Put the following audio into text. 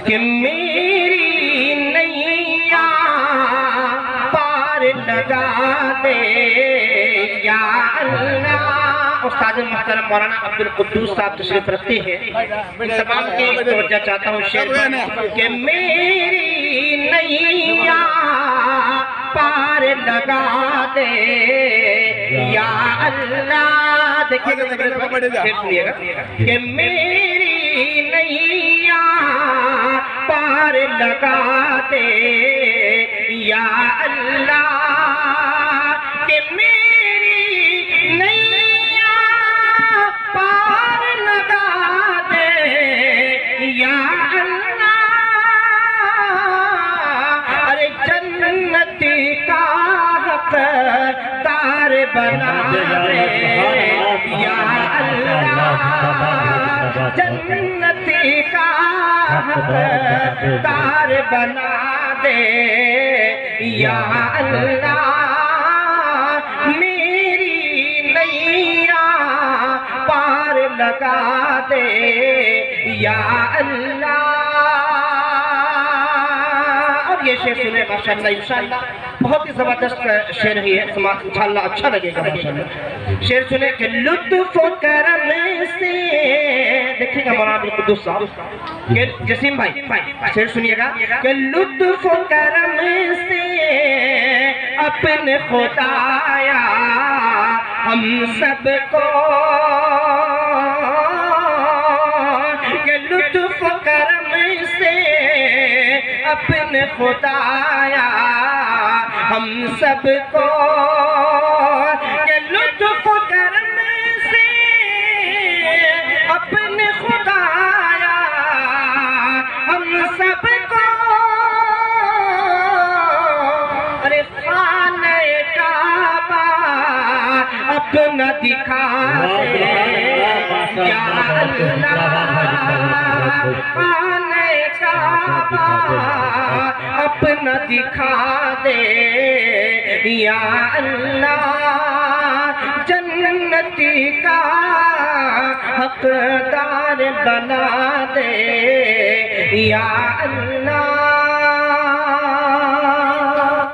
کہ میری نیا پار لگا دے یا اللہ۔ استاد محترم مولانا عبدالقدوس صاحب تشریف رکھتے ہیں، ان تمام کی توجہ چاہتا ہوں شعر پر کہ میری نیا پار لگا دے یا اللہ۔ دیکھئے گا کہ میری نیا پار لگا دے یا اللہ، کہ میری نیا پار لگا دے یا اللہ۔ ارے جنتی کا حق دار بنا دے یا اللہ، جنتی کا حق دار بنا دے یا اللہ۔ میری نیا پار لگا دے یا اللہ۔ اب یہ شعر سنے ماشاءاللہ انشاءاللہ بہت ہی زبردست شعر ہی ہے، انشاءاللہ اچھا لگے گا ماشاءاللہ۔ شعر سنے کہ لطف و کرم سے، دیکھیں گا مولانا عبدالقدوس صاحب کہ جسیم بھائی شعر سنیے گا کہ لطف و کرم سے اپنے خدایا ہم سب کو، کہ لطف و کرم سے اپنے خدایا ہم سب کو، کہ لطف و کرم سے اپنے خدایا ہم سب کو، ارے خانہ کعبہ اپنا دکھا دے یا اللہ، خانہ کعبہ اپنا دکھا دے یا اللہ، جنتی کا حقدار بنا دے یا اللہ۔